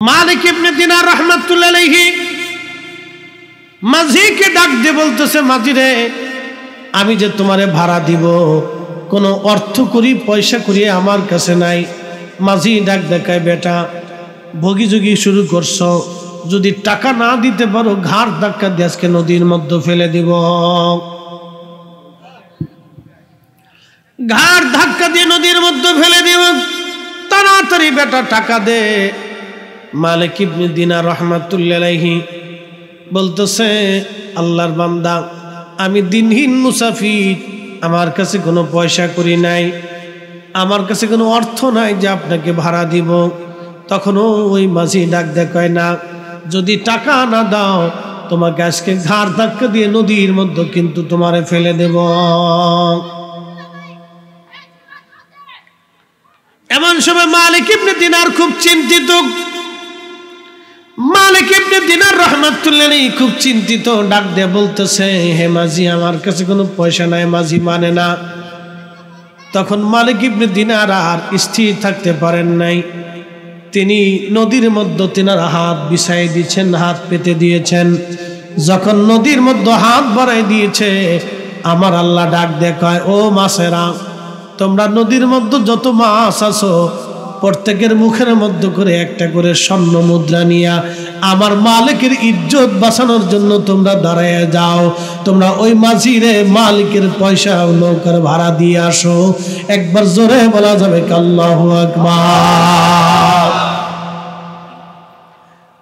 মালিক ইবনে দিনার রাহমাতুল্লাহ আলাইহি মাঝিকে ডাক দিয়ে বলতেছে, মাঝি রে, আমি যে তোমারে ভাড়া দিব কোনো অর্থ করি পয়সা করি আমার কাছে নাই। মাঝি ডাক দেখায়, বেটা ভগিযোগি শুরু করছো, যদি টাকা না দিতে পারো ঘাড় ধাক্কা দিয়ে আজকে নদীর মধ্যে ফেলে দিব। ঘাড় ধাক্কা দিয়ে নদীর মধ্যে ফেলে দিব, তাড়াতাড়ি বেটা টাকা দে। মালিক ইবনে দিনার রাহমাতুল্লাহ আলাইহি বলতেছে, আল্লাহর বান্দা, আমি দিনহীন মুসাফির, আমার কাছে কোনো পয়সা করি নাই, আমার কাছে কোনো অর্থ নাই যে আপনাকে ভাড়া দিব। তখনও ওই মাঝি ডাক দেখায়, না, যদি টাকা না দাও তোমাকে আজকে ঘাড় ধাক্কা দিয়ে নদীর মধ্যে কিন্তু তোমারে ফেলে দেব। এমন সময় মালিক ইবনে দিনার খুব চিন্তিত। মালিক ইবনে দিনার রাহমাতুল্লাহ আলাইহি খুব চিন্তিত, ডাক দিয়ে বলতেছে, হে মাঝি, আমার কাছে কোনো পয়সা নাই। মাঝি মানে না। তখন মালিক ইবনে দিনার আর স্থির থাকতে পারেন নাই, তিনি নদীর মধ্যে তিনার হাত বিছাই দিয়েছেন, হাত পেতে দিয়েছেন। যখন নদীর মধ্যে হাত বাড়াই দিয়েছে, আমার আল্লাহ ডাক দেখায়, ও মাছেরা, তোমরা নদীর মধ্যে যত মাছ আছো প্রত্যেকের মুখের মধ্যে করে একটা করে স্বর্ণ মুদ্রা নিয়া আমার মালিকের ইজ্জত বাঁচানোর জন্য তোমরা দাঁড়ায় যাও। তোমরা ওই মাঝিরে মালিকের পয়সা নৌকার ভাড়া দিয়ে আসো। একবার জোরে বলা যাবে আল্লাহু আকবার।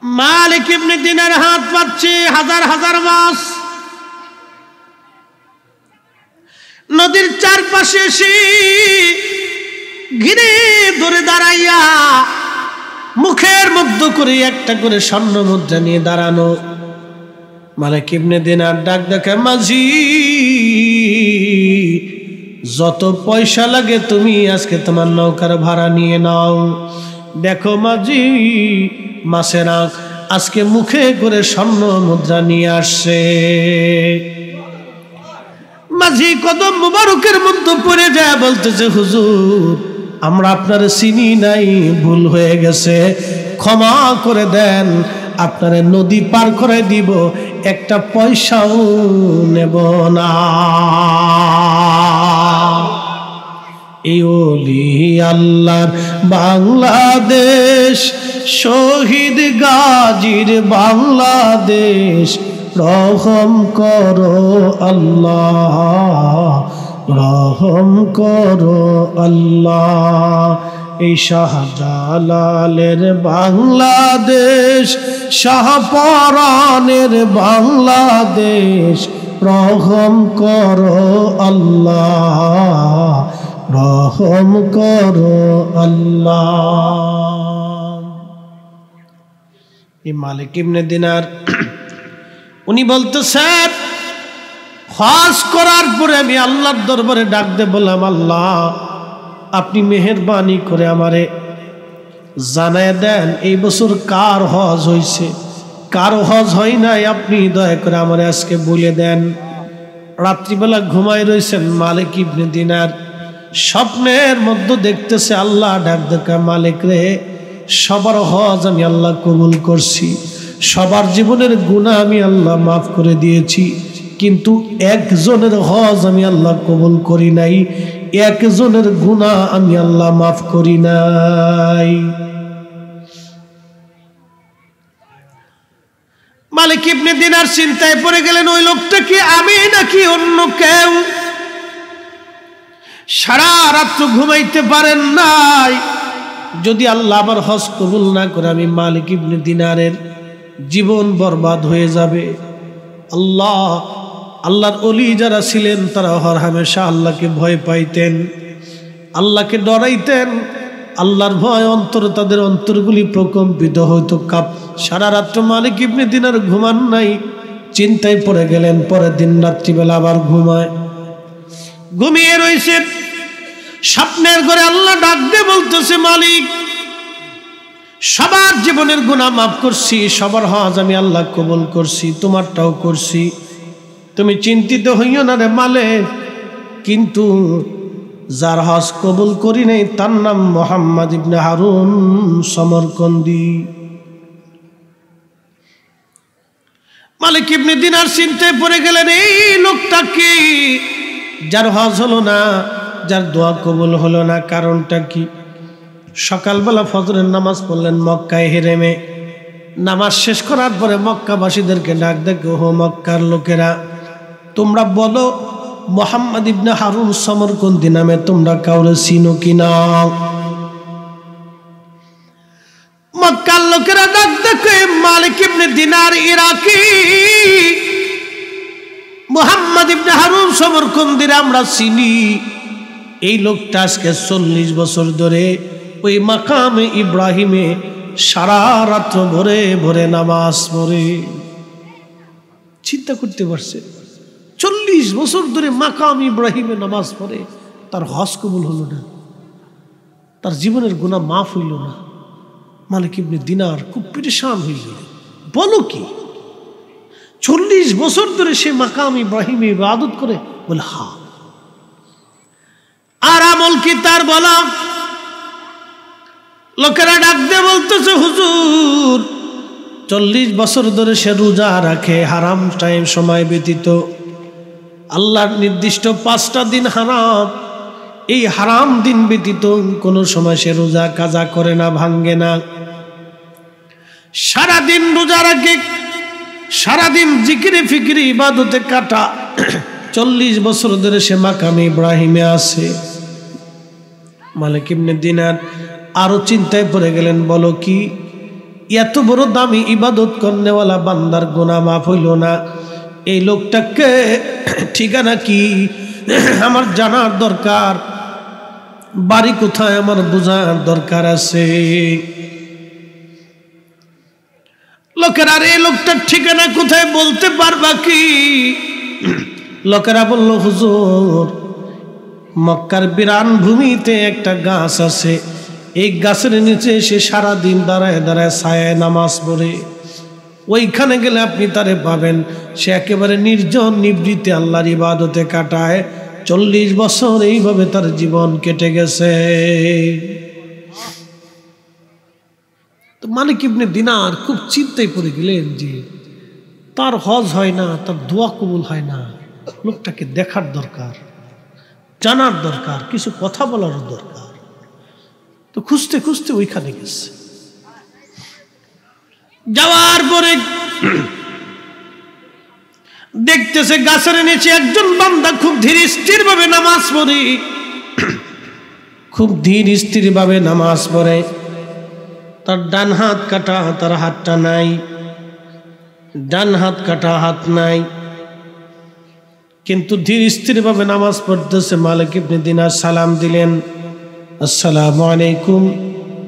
মালিক ইবনে দিনার হাত পাচ্ছে, হাজার হাজার মাছ নদীর চারপাশে এসে ঘিরে ধরে দাঁড়াইয়া মুখের মধ্যে করে একটা করে স্বর্ণ মুদ্রা নিয়ে দাঁড়ানো। মালিক ইবনে দিনার ডাক দেখে, মাঝি, যত পয়সা লাগে তুমি আজকে তোমার নৌকার ভাড়া নিয়ে নাও। দেখো মাঝি, মাছেরা আজকে মুখে করে স্বর্ণ মুদ্রা নিয়ে আসছে। মাঝি কদম মুবারকের মধ্যে পড়ে যায়, বলতেছে, হুজুর, আমরা আপনার চিনি নাই, ভুল হয়ে গেছে, ক্ষমা করে দেন, আপনারে নদী পার করে দিব, একটা পয়সাও নেব না। এই ওলি আল্লাহর বাংলাদেশ, শহীদ গাজীর বাংলাদেশ, রহম করো আল্লাহ, রহম করো আল্লাহ। এই শাহজালালের বাংলাদেশ, শাহপরানের বাংলাদেশ, রহম করো আল্লাহ, রহম করো আল্লাহ। এই মালিক ইবনে দিনার উনি বলতেছেন, হজ করার পরে আমি আল্লাহর দরবারে ডাক দিয়ে বললাম, আল্লাহ, আপনি মেহেরবানি করে আমারে জানায় দেন এই বছর কার হজ হয়েছে, কার হজ হয় নাই, আপনি দয়া করে আমারে আজকে বলে দেন। রাত্রিবেলা ঘুমায় রয়েছেন মালিক ইবনে দিনার, স্বপ্নের মধ্যে দেখতেছে আল্লাহ ডাক দেখা, মালিক রে, সবার হজ আমি আল্লাহ কবুল করছি, সবার জীবনের গুনাহ আমি আল্লাহ মাফ করে দিয়েছি, কিন্তু একজনের হজ আমি আল্লাহ কবুল করি নাই, একজনের গুনাহ আমি আল্লাহ মাফ করি নাই। মালিক ইবনে দিনার চিন্তায় পড়ে গেলেন, ওই লোকটা কি আমি নাকি অন্য কেউ? সারা রাত ঘুমাইতে পারেন নাই, যদি আল্লাহ আমার হজ কবুল না করে আমি মালিক ইবনে দিনারের জীবন বরবাদ হয়ে যাবে। আল্লাহর ওলি যারা ছিলেন তারা হর হামেশা আল্লাহকে ভয় পাইতেন, আল্লাহকে ডরাইতেন, আল্লাহর ভয় অন্তর, তাদের অন্তরগুলি প্রকম্পিত হইতো। সারা রাত্র মালিক ইবনে দিনার ঘুমান নাই, চিন্তায় পড়ে গেলেন। পরের দিন রাত্রিবেলা আবার ঘুমিয়ে রয়েছে। স্বপ্নের ঘরে আল্লাহ ডাক দিয়ে বলতেছে, মালিক, সবার জীবনের গুনাহ মাফ করছি, সবার হজ আমি আল্লাহ কবুল করছি, তোমারটাও করছি, তুমি চিন্তিত হইও না রে মালিক, কিন্তু যার হজ কবুল করি নাই তার নাম মুহাম্মদ ইবনে হারুন সমরকন্দি। মালিক ইবনে দিনার চিন্তায় পড়ে গেলেন, এই লোকটা কি, যার হজ হলো না, যার দোয়া কবুল হলো না, কারণটা কি? সকালবেলা ফজরের নামাজ পড়লেন মক্কায় হেরেমে। নামাজ শেষ করার পরে মক্কাবাসীদেরকে ডাক দেখো, হো মক্কার লোকেরা, তোমরা বলো মুহাম্মদ ইবনে হারুন সমরকন্দি নামে তোমরা কাউরে চিনো কিনা? মক্কার লোকেরা ডাক দেখে, মালিক ইবনে দিনার ইরাকি, মুহাম্মদ ইবনে হারুন সমরকন্দির আমরা চিনি। এই লোকটা আজকে 40 বছর ধরে ওই মাকামে ইব্রাহিমে সারা রাত্র ভরে ভরে নামাজ পড়ে। চিন্তা করতে পারছে, 40 বছর ধরে মাকাম ইব্রাহিমে নামাজ পড়ে, তার হজ কবুল হলো না, তার জীবনের গুনাহ মাফ হইল না। মালিক ইবনে দিনার খুব পেরেশান হয়ে গেল। বলো কি, 40 বছর ধরে সে মাকাম ইব্রাহিমে ইবাদত করে? বলে হা। আর আমল কি তার বলা? লোকেরা ডাক দিয়ে বলতেছে, হুজুর 40 বছর ধরে সে রোজা রাখে, হারাম টাইম সময় ব্যতীত। আল্লাহর নির্দিষ্ট 5টা দিন হারাম, এই হারাম দিন ব্যতীত কোনো সময় সে রোজা কাজা করে না, ভাঙ্গে না। সারাদিন রোজা রাখে, সারাদিন জিকিরে ফিকিরে ইবাদতে কাটা। 40 বছর ধরে সে মাকামে ইব্রাহিমে আছে। মালিক ইবনে দিনার আরো চিন্তায় পড়ে গেলেন, বলো কি, এত বড় দামি ইবাদত করনেওয়ালা বান্দার গুনাহ মাফ হইল না, এই লোকটাকে ঠিকানা কি আমার জানার দরকার, বাড়ি কোথায় আমার বোঝার দরকার আছে। লোকেরা, এই লোকটার ঠিকানা কোথায় বলতে পারবা কি? লোকেরা বলল, হুজুর মক্কার বিরান ভূমিতে একটা গাছ আছে, এই গাছের নিচে সে সারাদিন দাঁড়ায় দাঁড়ায় ছায়ায় নামাজ পড়ে, ওইখানে গেলে আপনি তারে পাবেন। সে একেবারে নির্জন নিবৃত্তে আল্লাহর ইবাদতে কাটায়, 40 বছর এইভাবে তার জীবন কেটে গেছে। তো মালিক ইবনে দিনার খুব চিন্তায় পড়ে গেলেন যে তার হজ হয় না, তার দোয়া কবুল হয় না, লোকটাকে দেখার দরকার, জানার দরকার, কিছু কথা বলার দরকার। তো খুঁজতে খুঁজতে ওইখানে গেছে। যাওয়ার পরে দেখতেছে গাছের নিচে একজন বান্দা খুব ধীর স্থির ভাবে নামাজ পড়ে, খুব ধীর স্থির ভাবে নামাজ পড়ে। তার ডান হাত কাটা, তার হাতটা নাই, ডান হাত কাটা, হাত নাই, কিন্তু ধীর স্থির ভাবে নামাজ পড়তেছে। মালিক ইবনে দিনার সালাম দিলেন, আসসালামু আলাইকুম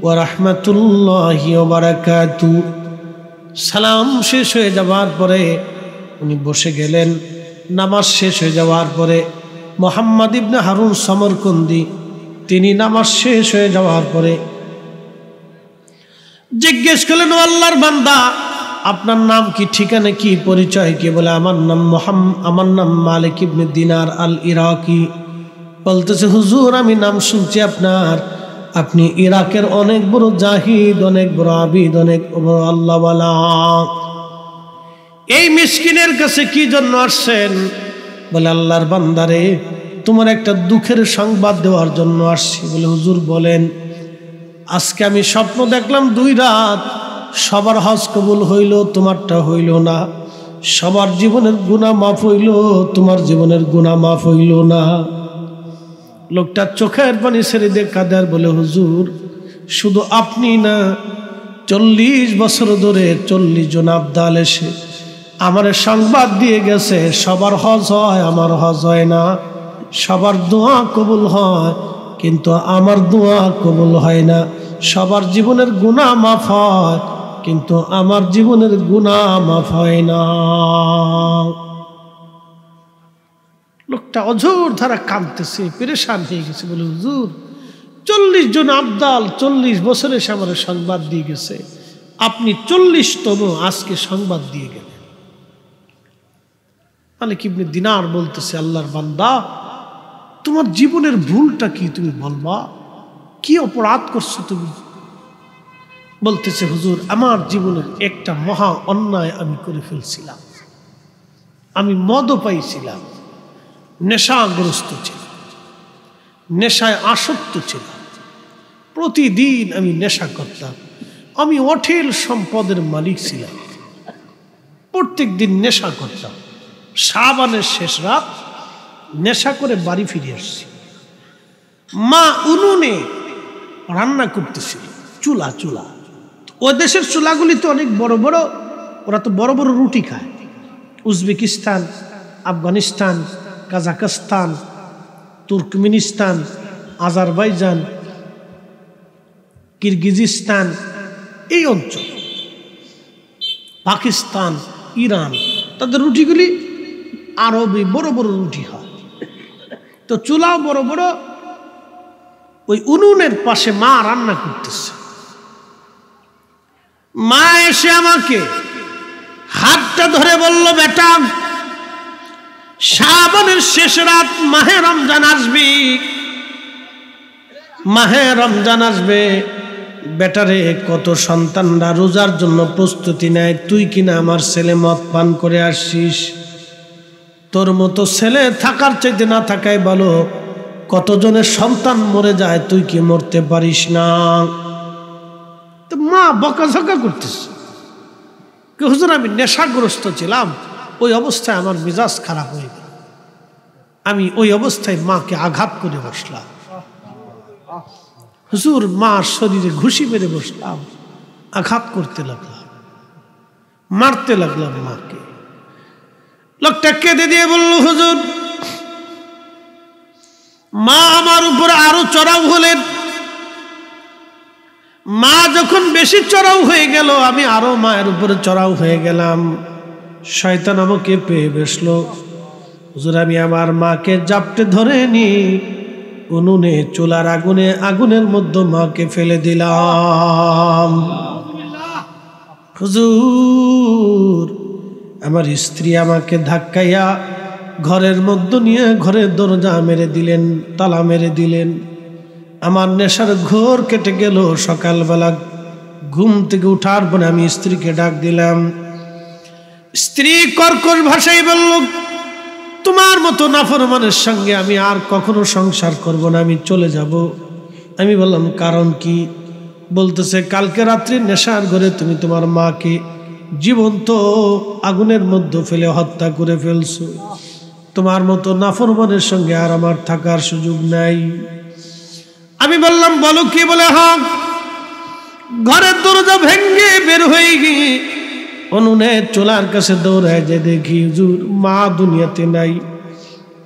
ওয়া রাহমাতুল্লাহি ওয়া বারাকাতুহু। সালাম শেষ হয়ে যাওয়ার পরে উনি বসে গেলেন। নামাজ শেষ হয়ে যাওয়ার পরে মুহাম্মদ ইবনে হারুন সমরকন্দি তিনি নামাজ শেষ হয়ে যাওয়ার পরে জিজ্ঞেস করলেন, আল্লাহর বান্দা আপনার নাম কি, ঠিকানা কি, পরিচয় কি? বলে আমার নাম মালিক ইবনে দিনার আল ইরাকি। বলতেছে, হুজুর আমি নাম শুনছি আপনার, আপনি ইরাকের অনেক বড় জাহিদ, অনেক বড় আবিদ, অনেক বড় আল্লাহওয়ালা। এই মিসকিনের কাছে কি জন্য আসছেন? বলে আল্লাহর বান্দারে তোমার একটা দুঃখের সংবাদ দেওয়ার জন্য আসছি। বলে হুজুর বলেন। আজকে আমি স্বপ্ন দেখলাম 2 রাত, সবার হজ কবুল হইল, তোমারটা হইল না। সবার জীবনের গুনাহ মাফ হইল, তোমার জীবনের গুনাহ মাফ হইল না। লোকটা চোখের পানি ছেড়ে দিয়ে কাঁদার বলে, হুজুর শুধু আপনি না, 40 বছর ধরে 40 জন আবদাল এসে আমার সংবাদ দিয়ে গেছে, সবার হজ হয়, আমার হজ হয় না। সবার দোয়া কবুল হয়, কিন্তু আমার দোয়া কবুল হয় না। সবার জীবনের গুনাহ মাফ হয়, কিন্তু আমার জীবনের গুনাহ মাফ হয় না। লোকটা অঝোর ধারা কাঁদতেছে, পেরেশান হয়ে গেছে। বলে হুজুর 40 জন আবদাল 40 বছরে সে আমার সংবাদ দিয়ে গেছে, আপনি 40তম আজকে সংবাদ দিয়ে গেলেন। মালিক ইবনে দিনার বলতেছে, আল্লাহর বান্দা তোমার জীবনের ভুলটা কি, তুমি বলবা, কি অপরাধ করছো তুমি? বলতেছে, হুজুর আমার জীবনের একটা মহা অন্যায় আমি করে ফেলছিলাম। আমি মদও পাইছিলাম, নেশাগ্রস্ত ছিলাম, নেশায় আসক্ত ছিলাম, প্রতিদিন আমি নেশা করতাম। আমি অঢেল সম্পদের মালিক ছিলাম, প্রত্যেক দিন নেশা করতাম। শাবানের শেষ রাত নেশা করে বাড়ি ফিরে আসছি। মা উনুনে রান্না করতেছিল, চুলা চুলা। ও দেশের চুলাগুলি তো অনেক বড় বড়, ওরা তো বড় বড় রুটি খায়। Uzbekistan, Afghanistan, Kazakhstan, Turkmenistan, Azerbaijan, Kyrgyzstan, এই অঞ্চল, পাকিস্তান, ইরান, তাদের রুটিগুলি আরবি বড় বড় রুটি হয়। তো চুলাও বড় বড়। ওই উনুনের পাশে মা রান্না করতেছে। মা এসে আমাকে হাতটা ধরে বলল, বেটা, শাবানের শেষ রাত, মাহে রমজান আসবি, মাহে রমজান আসবে। বেটারে, কত সন্তানরা রোজার জন্য প্রস্তুতি নেয়, তুই কিনা আমার ছেলে মদ পান করে আসছিস। তোর মতো ছেলে থাকার চাইতে না থাকাই ভালো। কতজনের সন্তান মরে যায়, তুই কি মরতে পারিস না? তো মা বকাঝকা করতেছে। হুজুর, আমি নেশাগ্রস্ত ছিলাম, ওই অবস্থায় আমার মেজাজ খারাপ হয়ে গেল। আমি ওই অবস্থায় মাকে আঘাত করে বসলাম। হুজুর, মার শরীরে ঘুষি মেরে বসলাম, আঘাত করতে লাগলাম, মারতে লাগলাম মাকে। লোকটা কেঁদে দিয়ে বলল, হুজুর, মা আমার উপর আরো চড়াও হলেন। মা যখন বেশি চড়াও হয়ে গেল, আমি আরো মায়ের উপরে চড়াও হয়ে গেলাম। শয়তান আমাকে পেয়ে বসলো। হুজুর, আমি আমার মাকে জাপটে ধরে নি, উনুনে চুলার আগুনে, আগুনের মধ্যে মাকে ফেলে দিলাম। হুজুর, আমার স্ত্রী আমাকে ধাক্কাইয়া ঘরের মধ্যে নিয়ে ঘরের দরজা মেরে দিলেন, তালা মেরে দিলেন। আমার নেশার ঘোর কেটে গেল। সকালবেলা ঘুম থেকে উঠার পরে আমি স্ত্রীকে ডাক দিলাম। স্ত্রী কর্কশ ভাষায় বলল, তোমার মতো নাফরমানের সঙ্গে আমি আর কখনো সংসার করব না, আমি চলে যাব। আমি বললাম, কারণ কি? বলতেছে, কালকে রাত্রি নেশার ঘরে তুমি তোমার মাকে জীবন্ত আগুনের মধ্যে ফেলে হত্যা করে ফেলছো। তোমার মতো নাফরমানের সঙ্গে আর আমার থাকার সুযোগ নাই। আমি বললাম, বলো কি? বলে, হ্যাঁ। ঘরের দরজা ভেঙ্গে বের হয়ে গিয়ে উনুনে চুলার কাছে দৌড়ায় যে দেখি, হুজুর, মা দুনিয়াতে নাই।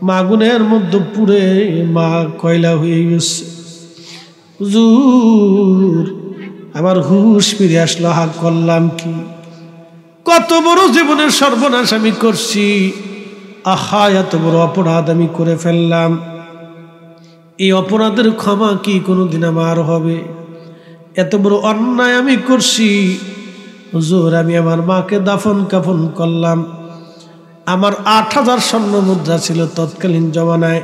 মা আগুনের মধ্যে পুড়ে মা কয়লা হয়ে গেছে। হুজুর, আমার হুশ ফিরে আসলো। হা, করলাম কি? কত বড় জীবনের সর্বনাশ আমি করছি। আহা, এত বড় অপরাধ আমি করে ফেললাম। এই অপরাধের ক্ষমা কি কোনোদিন আমার হবে? এত বড় অন্যায় আমি করছি। হুজুর, আমি আমার মাকে দাফন কাফন করলাম। আমার ৮,০০০ স্বর্ণ মুদ্রা ছিল তৎকালীন জমানায়,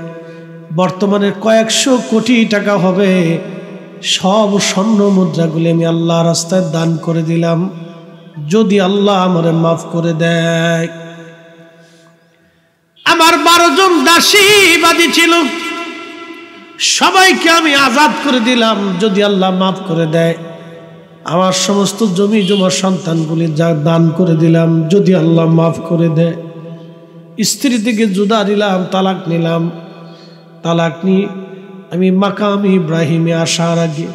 বর্তমানে কয়েকশো কোটি টাকা হবে। সব স্বর্ণ মুদ্রাগুলি আমি আল্লাহ রাস্তায় দান করে দিলাম, যদি আল্লাহ আমারে মাফ করে দেয়। আমার ১২ জন দাসী বাদী ছিল, সবাইকে আমি আজাদ করে দিলাম, যদি আল্লাহ মাফ করে দেয়। আমার সমস্ত জমি জমা সন্তানগুলি যা দান করে দিলাম, যদি আল্লাহ মাফ করে দেয়। স্ত্রী থেকে জুদা দিলাম, তালাক নিলাম। তালাক নিয়ে আমি মাকাম ইব্রাহিমে আসার আগে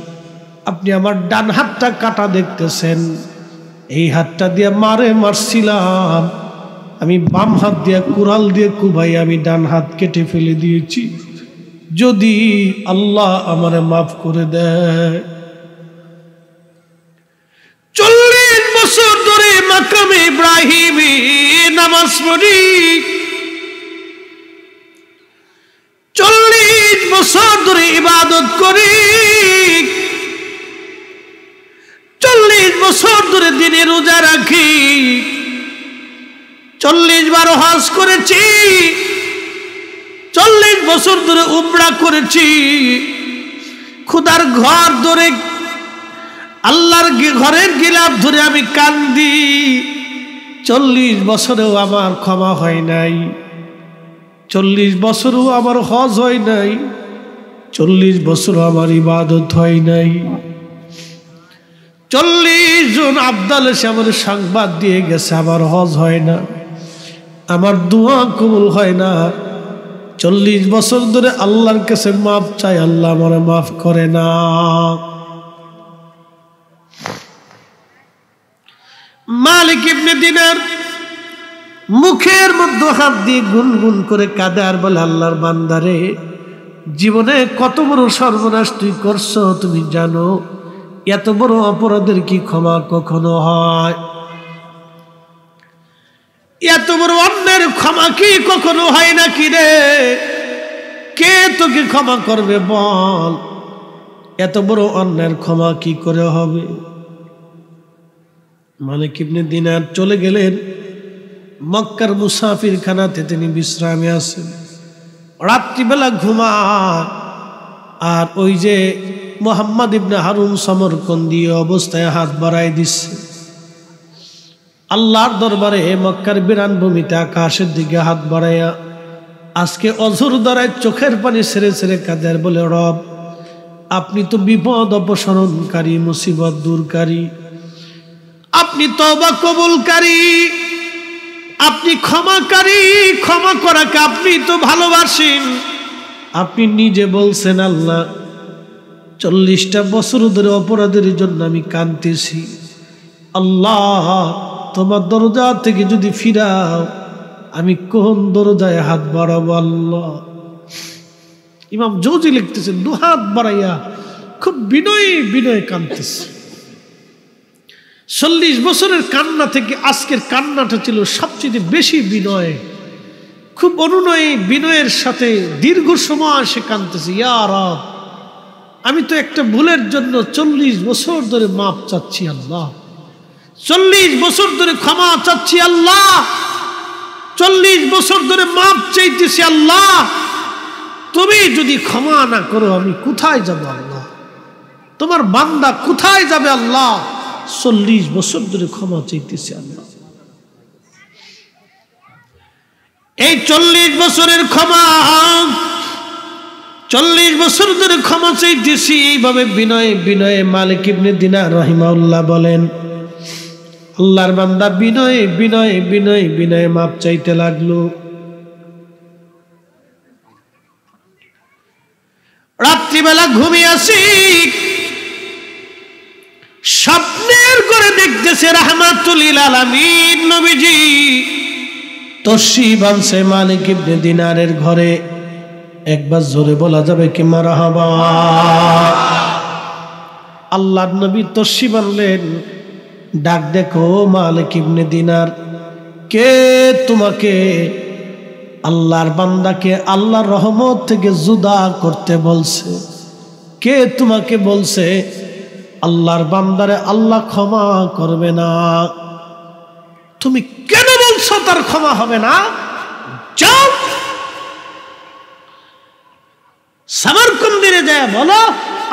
আপনি আমার ডান হাতটা কাটা দেখতেছেন। এই হাতটা দিয়ে মারছিলাম, আমি বাম হাত দিয়ে কুড়াল দিয়ে কুবাই আমি ডান হাত কেটে ফেলে দিয়েছি, যদি আল্লাহ আমারে মাফ করে দেয়। 40 বছর ধরে মাকামে ইব্রাহিমে নামাজ পড়ি, 40 বছর ধরে ইবাদত করি, 40 বছর ধরে দিনে রোজা রাখি, 40 বার হজ করেছি, 40 বছর ধরে উমরা করেছি। খোদার ঘর ধরে, আল্লাহর ঘরের গিলাফ ধরে আমি কান্দি। 40 বছরেও আমার ক্ষমা হয় নাই, 40 বছরও আমার হজ হয় নাই, 40 বছরও আমার ইবাদত হয় নাই। 40 জন আব্দাল এসে আমার সংবাদ দিয়ে গেছে আমার হজ হয় না, আমার দোয়া কবুল হয় না। 40 বছর ধরে আল্লাহর কাছে মাফ চাই, আল্লাহ আমারে মাফ করে না। মালিক ইবনে দিনার মুখের মধ্যে হাত দিয়ে গুনগুন করে কাঁদে আর বলে, আল্লাহর বান্দারে, জীবনে কত বড় সর্বনাশ তুই করছো তুমি জানো? এত বড় অপরাধের কি ক্ষমা কখনো হয়? এত বড় অন্যের ক্ষমা কি কখনো হয় নাকি রে? কে তোকে ক্ষমা করবে বল? এত বড় অন্যের ক্ষমা কি করে হবে? মালিক ইবনে দিনার চলে গেলেন মক্কার মুসাফির খানাতে, তিনি বিশ্রামে আছেন, রাত্রিবেলা ঘুমান। আর ওই যে মুহাম্মদ ইবনে হারুন সমরকন্দি অবস্থায় হাত বাড়াই দিচ্ছে আল্লাহর দরবারে, মক্কার বিরান ভূমিতে আকাশের দিকে হাত বাড়াইয়া আজকে অঝর দ্বারায় চোখের পানি ছেড়ে ছেড়ে কাঁদে বলে, রব আপনি তো বিপদ অপসারণকারী, মুসিবত দূরকারী, আপনি তওবা কবুলকারী, আপনি ক্ষমাকারী, ক্ষমা করাকে আপনি তো ভালোবাসেন। আপনি নিজে বলছেন আল্লাহ 40টা বছর ধরে অপরাধের জন্য আমি কাঁদতেছি, আল্লাহ তোমার দরজা থেকে যদি ফিরাও আমি কোন দরজায় হাত বাড়াবো? আল্লাহ, ইমাম জৌজি লিখতেছেন, দু হাত বাড়াইয়া খুব বিনয়ে বিনয়ে কাঁদতেছে। 40 বছরের কান্না থেকে আজকের কান্নাটা ছিল সবচেয়ে বেশি বিনয়, খুব অনুনয়ে বিনয়ের সাথে দীর্ঘ সময় সে কাঁদতেছে, ইয়া রব আমি তো একটা ভুলের জন্য 40 বছর ধরে মাপ চাচ্ছি আল্লাহ, 40 বছর ধরে ক্ষমা চাচ্ছি আল্লাহ, 40 বছর ধরে মাপ চাইতেছি আল্লাহ, তুমি যদি ক্ষমা না করো আমি কোথায় যাব আল্লাহ? তোমার বান্দা কোথায় যাবে আল্লাহ? 40 বছর ধরে ক্ষমা চাইতেছি আল্লাহ। এই 40 বছরের ক্ষমা, 40 বছর ধরে ক্ষমা চাইতেছি, এইভাবে বিনয়ে বিনয়ে মালিক ইবনে দিনার রাহিমাহুল্লাহ বলেন, আল্লাহর বান্দা বিনয়ে বিনয়ে বিনয়ে বিনয়ে মাপ চাইতে লাগলো। রাত্রিবেলা ঘুমিয়ে আসি, স্বপ্নের করে দেখতেছে রাহমাতুল লিল আলামিন নবীজি তশি বানছে মালিক ইবনে দিনারের ঘরে। একবার জোরে বলা যাবে কি মারহাবা? আল্লাহর নবী তশি বানলেন, ডাক দেখো মালিক ইবনে দিনার, কে তোমাকে আল্লাহর বান্দাকে আল্লাহর রহমত থেকে জুদা করতে বলছে? কে তোমাকে বলছে আল্লাহর বান্দারে আল্লাহ ক্ষমা করবে না? তুমি কেন বলছো তার ক্ষমা হবে না? যাও সামারকন্দিরে যায় বলো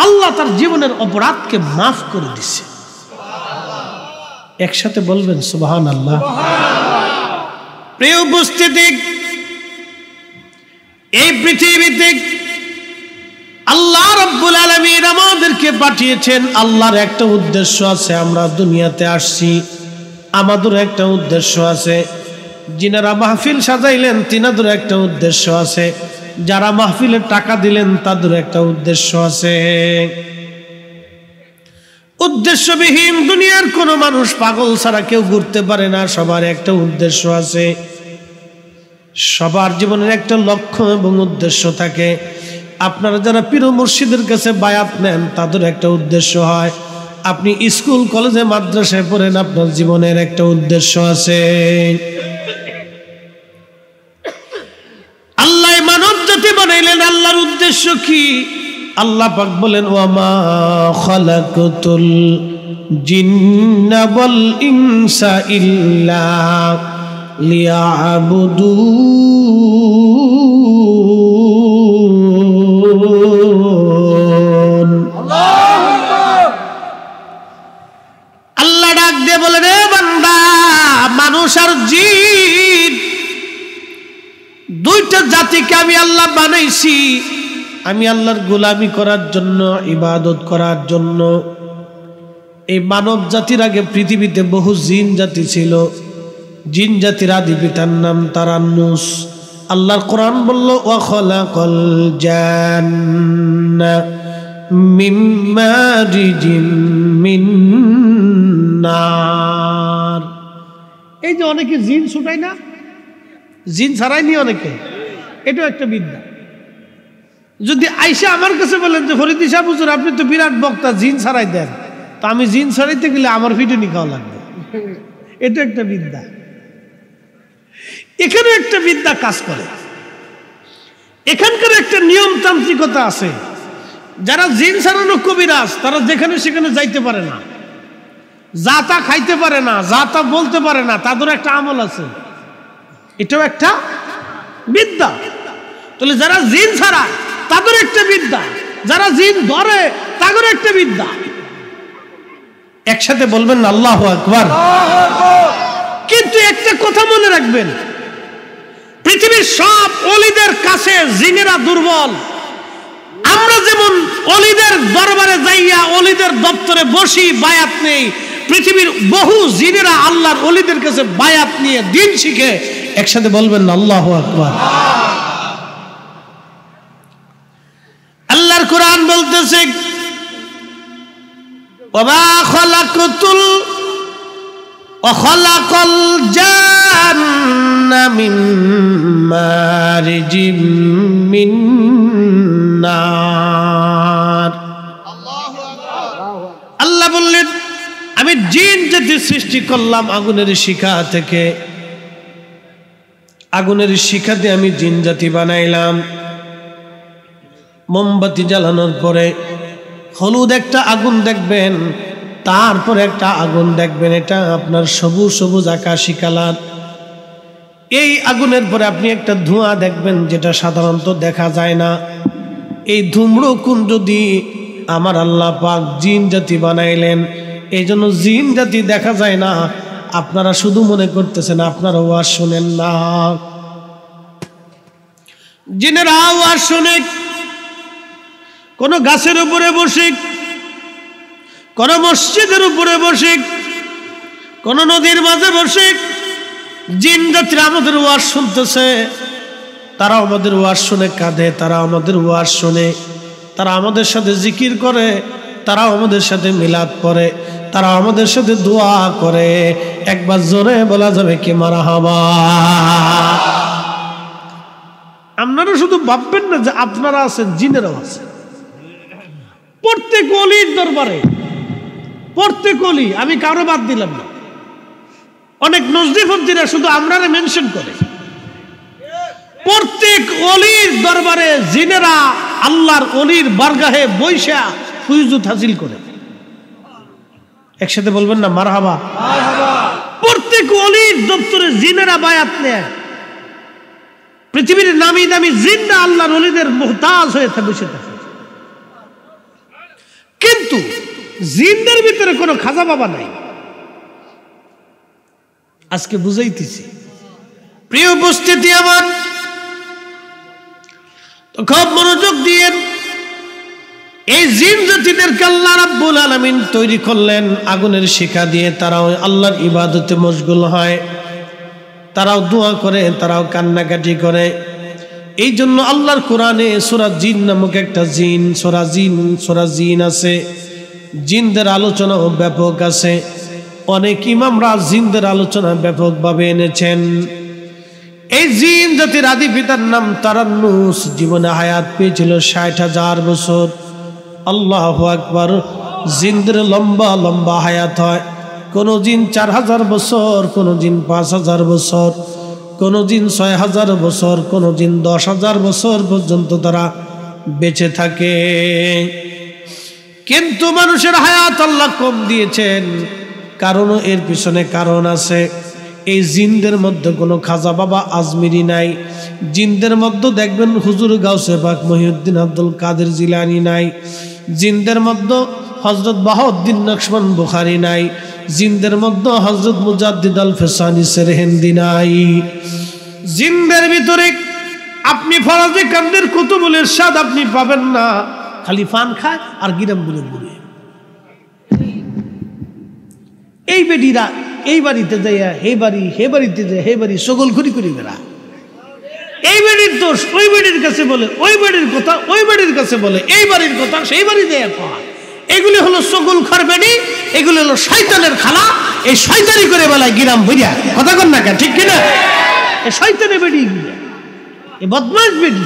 আল্লাহ তার জীবনের অপরাধকে মাফ করে দিছে। একসাথে বলবেন সুবহানাল্লাহ। প্রিয় উপস্থিতি, এই পৃথিবীতে আল্লাহ রাব্বুল আলামিন আমাদেরকে পাঠিয়েছেন, আল্লাহর একটা উদ্দেশ্য আছে। আমরা দুনিয়াতে আসছি, আমাদের একটা উদ্দেশ্য আছে। যিনারা মাহফিল সাজাইলেন তিনাদের একটা উদ্দেশ্য আছে, যারা মাহফিলে টাকা দিলেন তাদের একটা উদ্দেশ্য আছে। উদ্দেশ্যবিহীন দুনিয়ার কোনো মানুষ পাগল ছাড়া কেউ ঘুরতে পারে না। সবার একটা উদ্দেশ্য আছে, সবার জীবনের একটা লক্ষ্য এবং উদ্দেশ্য থাকে। আপনারা যারা পীর মুর্শিদের কাছে বায়াত নেন তাদের একটা উদ্দেশ্য হয়। আপনি স্কুল কলেজে মাদ্রাসায় পড়েন, আপনার জীবনের একটা উদ্দেশ্য আছে। আল্লাহ মানব জাতি বানাইলেন, আল্লাহর উদ্দেশ্য কি? আল্লাহ পাক বলেন, ওয়ামা খালাকতুল জিন্না ওয়াল ইনসা ইল্লা লিয়াবুদুন। আল্লাহ ডাক দিয়ে বলেন, রে বান্দা, মানুষ মানুষ আর জিন দুইটা জাতিকে আমি আল্লাহ বানাইছি আমি আল্লাহর গোলামি করার জন্য, ইবাদত করার জন্য। এই মানব জাতির আগে পৃথিবীতে বহু জিন জাতি ছিল। জিন জাতির আদি পিতার নাম তারান্নুস। আল্লাহর কোরআন বলল ওয়া খালাকাল জান্না মিন মারিজিম মিন নার। এই যে অনেকে জিন ছুটায় না, জিন ছাড়াইনি অনেকে, এটাও একটা বিদ্যা। যদি আইসা আমার কাছে বলেন যে ফরিদ সাহেব হুজুর আপনি তো বিরাট বক্তা, জিন ছাড়াই দেন, তো আমি জিন ছাড়াইতে গেলে আমার পিটুনি খাওয়া লাগবে, এটা একটা বিদ্যা। এখানে একটা বিদ্যা কাজ করে। এখানকার একটা নিয়মতান্ত্রিকতা আছে। যারা জিন ছাড়ানো কবিরাজ তারা যেখানে সেখানে যাইতে পারে না, যা তা খাইতে পারে না, যা তা বলতে পারে না, তাদের একটা আমল আছে, এটাও একটা বিদ্যা। তাহলে যারা জিন ছাড়া তাদের একটা বিদ্যা, যারা জিন ধরে তাদের একটা বিদ্যা। একসাথে বলবেন না আল্লাহু আকবার। কিন্তু একটা কথা মনে রাখবেন, পৃথিবীর সব ওলিদের কাছে জিনেরা দুর্বল। আমরা যেমন ওলিদের দরবারে যাইয়া ওলিদের দপ্তরে বসি, বায়াত নেই, পৃথিবীর বহু জিনেরা আল্লাহর ওলিদের কাছে বায়াত নিয়ে দিন শিখে। একসাথে বলবেন না আল্লাহু আকবার। আল্লাহর কোরআন বলতেছে ওয়া খালাকাতুল ওয়া খালাকাল জান্না মিন মারিজিম মিন নার। আল্লাহ বললেন আমি জিন জাতি সৃষ্টি করলাম আগুনের শিখা থেকে। আগুনের শিখা দিয়ে আমি জিন জাতি বানাইলাম। মোমবাতি জ্বালানোর পরে হলুদ একটা আগুন দেখবেন, তারপরে একটা আগুন দেখবেন, এটা আপনার সবুজ সবুজ আকাশি কালার। এই আগুনের পরে আপনি একটা ধোঁয়া দেখবেন যেটা সাধারণত দেখা যায় না। এই ধূম্রকুণ্ড দিয়ে আমার আল্লাহ পাক জিন জাতি বানাইলেন। এই জন্য জিন জাতি দেখা যায় না। আপনারা শুধু মনে করতেছেন আপনারা ওয়াজ শোনেন না। জিনেরা ওয়াজ শোনে কোন গাছের উপরে বসে, কোন মসজিদের উপরে বসে, কোন নদীর মাঝে বসে। জিন জাতিরা আমাদের ওয়াজ শুনতেছে, তারা আমাদের ওয়াজ শুনে কাঁদে, তারা আমাদের ওয়াজ শুনে, তারা আমাদের সাথে জিকির করে, তারা আমাদের সাথে মিলাদ করে, তারা আমাদের সাথে দোয়া করে। একবার জোরে বলা যাবে কি মারহাবা। আপনারা শুধু ভাববেন না যে আপনারা আছেন, জিনেরাও আছে। প্রত্যেক ওলির দরবারে, প্রত্যেক ওলি, আমি কারো বাদ দিলাম না। অনেক নজদিফদ্দিরা শুধু আমরারে মেনশন করে। প্রত্যেক ওলির দরবারে জিনেরা আল্লাহর ওলির বারগাহে বৈশা ফুয়ুজুত হাসিল করে। একসাথে বলবেন না মারহাবা। প্রত্যেক ওলির দপ্তরে জিনেরা বায়াত নেয়। পৃথিবীর নামি দামি জিনরা আল্লাহর ওলিদের মুহতাজ হয়ে বসে থাকে। কিন্তু জিনদের ভিতরে কোনো খাজা বাবা নাই। আজকে বুঝাইতেছি। প্রিয় উপস্থিতি আমার, তো খুব মনোযোগ দিয়ে এই জিন জাতিদেরকে আল্লাহ রাব্বুল আলামিন তৈরি করলেন আগুনের শিখা দিয়ে। তারাও আল্লাহর ইবাদতে মশগুল হয়, তারাও দোয়া করে, তারাও কান্নাকাটি করে। এই জন্য আল্লাহর কোরআনে সূরা জিন নামক একটা সূরা জিন আছে। জিনদের আলোচনাও ব্যাপক আছে। অনেক ইমামরা জিনদের আলোচনা ব্যাপকভাবে এনেছেন। এই জিন জাতির আদি পিতার নাম তারান্নুস। জীবনে হায়াত পেয়েছিল ৬০,০০০ বছর। আল্লাহু আকবার। জিনদের লম্বা লম্বা হায়াত হয়। কোন জিন ৪,০০০ বছর, কোন জিন ৫,০০০ বছর, কোন জিন ৬,০০০ বছর, কোন জিন ১০,০০০ বছর পর্যন্ত তারা বেঁচে থাকে। কিন্তু মানুষের হায়াত আল্লাহ কম দিয়েছেন, কারণ এর পিছনে কারণ আছে। এই জিনদের মধ্যে কোনো খাজা বাবা আজমিরি নাই। জিনদের মধ্যে দেখবেন হুজুর গাউসে পাক মহিউদ্দিন আব্দুল কাদের জিলানী নাই। জিনদের মধ্যে হযরত বাহাউদ্দিন নকশবন্দ বুখারী নাই। জিনদের মধ্যে হযরত মুজাদ্দিদ আল ফিসানি সেরহিন্দি নাই। জিনদের ভিতরে আপনি ফরাজে কান্দের কুতুবুলের স্বাদ আপনি পাবেন না, খালি পান খায় আর গিরাম বুলে বুলে। এই বেডিরা এই বাড়িতে যাইয়া হে বাড়ি, হে বাড়িতে যায় হে বাড়ি, সকল ঘুরি ঘুরি বেড়া। এই বাড়ির দোষ ওই বাড়ির কাছে বলে, ওই বাড়ির কথা ওই বাড়ির কাছে বলে, এই বাড়ির কথা সেই বাড়ি দেয়া কয়। এগুলি হলো সকল খর বেডি, এগুলি হলো শয়তানের খালা। এই শয়তানি করে বেলায় গিরাম ভরিয়া, কথা কন না কেন, ঠিক কিনা? এই শয়তানের বেডি, এই বদমাশ বেডি।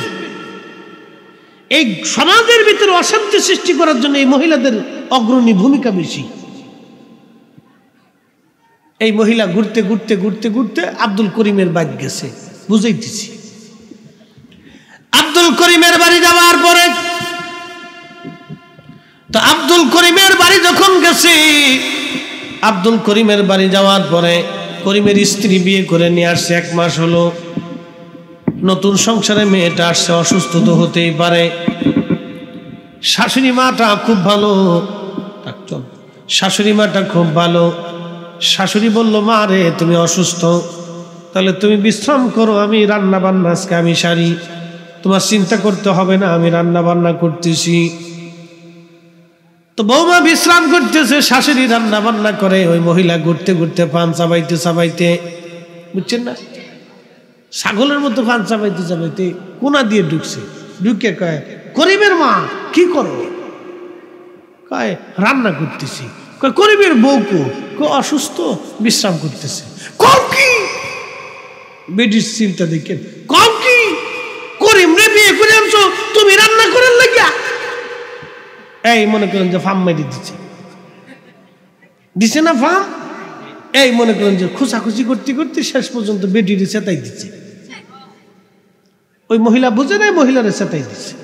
এই সমাজের ভিতরে অশান্তি সৃষ্টি করার জন্য এই মহিলাদের অগ্রণী ভূমিকা বেশি। এই মহিলা ঘুরতে ঘুরতে ঘুরতে ঘুরতে আব্দুল করিমের বাড়ি গেছে, বুঝাইতেছি। আব্দুল করিমের বাড়ি যাওয়ার পরে তো আব্দুল করিমের বাড়ি যখন গেছে, আব্দুল করিমের বাড়ি যাওয়ার পরে করিমের স্ত্রী বিয়ে করে নিয়ে আসছে, 1 মাস হলো। নতুন সংসারে মেয়েটা আসছে, অসুস্থ তো হতেই পারে। শাশুড়ি মাটা খুব ভালো, শাশুড়ি মাটা খুব ভালো। শাশুড়ি বলল, মা রে তুমি অসুস্থ, তাহলে তুমি বিশ্রাম করো, আমি রান্না বান্না আজকে আমি সারি, তোমার চিন্তা করতে হবে না, আমি রান্না বান্না করতেছি। তো বৌমা বিশ্রাম করতেছে, শাশুড়ি রান্না বান্না করে। ওই মহিলা ঘুরতে ঘুরতে পান চাবাইতে চাবাইতে, বুঝছেন না, ছাগলের মতো পান চাবাইতে চাবাইতে কোনা দিয়ে ঢুকছে। ঢুকে কয়, করিমের মা কি করো? কয় রান্না করতেছি। কয় করিমের বউকে? অসুস্থ, বিশ্রাম করতেছে। কম কি বেডির চিন্তা দেখেন, কম কি করিম রে বিয়ে করে আনছো তুমি রান্না করার লাগিয়া? এই মনে করেন যে ফার্ম মেরে দিচ্ছে, দিছে না ফার্ম? এই মনে করেন যে খুশাখুশি করতে করতে শেষ পর্যন্ত বেডিরে চেতাই দিচ্ছে। ওই মহিলা বুঝে নাই, মহিলারে চেতাই দিচ্ছে।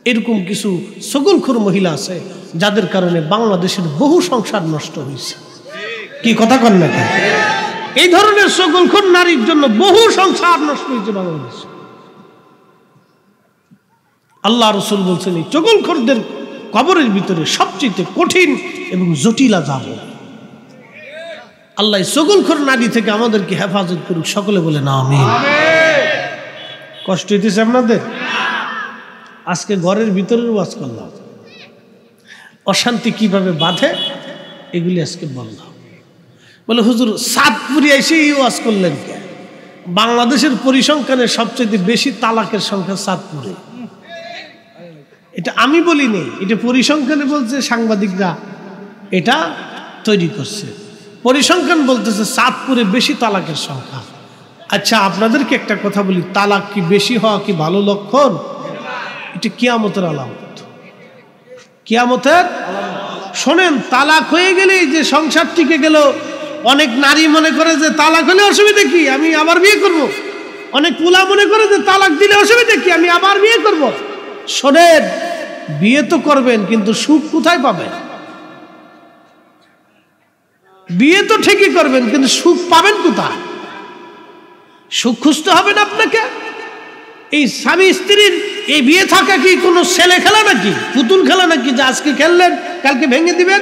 এরকম কিছু সগলখোর মহিলা আছে যাদের কারণে বাংলাদেশের বহু সংসার নষ্ট হয়েছে। কি কথা কন না? এই ধরনের সগলখোর নারীর জন্য বহু সংসার নষ্ট হয়েছে বাংলাদেশে। আল্লাহ রসুল বলছেন, এই চগলখোরদের কবরের ভিতরে সবচেয়ে কঠিন এবং জটিল আযাব। আল্লাহ চগলখোর নারী থেকে আমাদেরকে হেফাজত করুক, সকলে বলে না আমিন। কষ্ট হইতেছে আপনাদের? আজকে ঘরের ভিতরের ওয়াজ করলাম, অশান্তি কিভাবে বাঁধে এগুলি আজকে বললাম। বলে হুজুর চাঁদপুরে এসে এই ওয়াজ করলেন কে? বাংলাদেশের পরিসংখ্যানে সবচেয়ে বেশি তালাকের সংখ্যা চাঁদপুরে। এটা আমি বলিনি, এটা পরিসংখ্যানে বলছে, সাংবাদিকরা এটা তৈরি করছে। পরিসংখ্যান বলতেছে চাঁদপুরে বেশি তালাকের সংখ্যা। আচ্ছা আপনাদেরকে একটা কথা বলি, তালাক কি বেশি হওয়া কি ভালো লক্ষণ? এটা কিয়ামতের আলামত, কিয়ামতের। শোনেন, তালাক হয়ে গেলেই যে সংসার টিকে গেল, অনেক নারী মনে করে যে তালাক হলে অসুবিধা কি, আমি আবার বিয়ে করব। অনেক পুলা মনে করে যে তালাক দিলে অসুবিধা কি, আমি আবার বিয়ে করব। শোনেন, বিয়ে তো করবেন কিন্তু সুখ কোথায় পাবেন? বিয়ে তো ঠিকই করবেন কিন্তু সুখ পাবেন কোথায়? সুখ খুঁজতে হবে না আপনাকে। এই স্বামী স্ত্রীর এই বিয়ে থাকা কি কোনো ছেলে খেলা নাকি, পুতুল খেলা নাকি যে আজকে খেললেন কালকে ভেঙে দিবেন?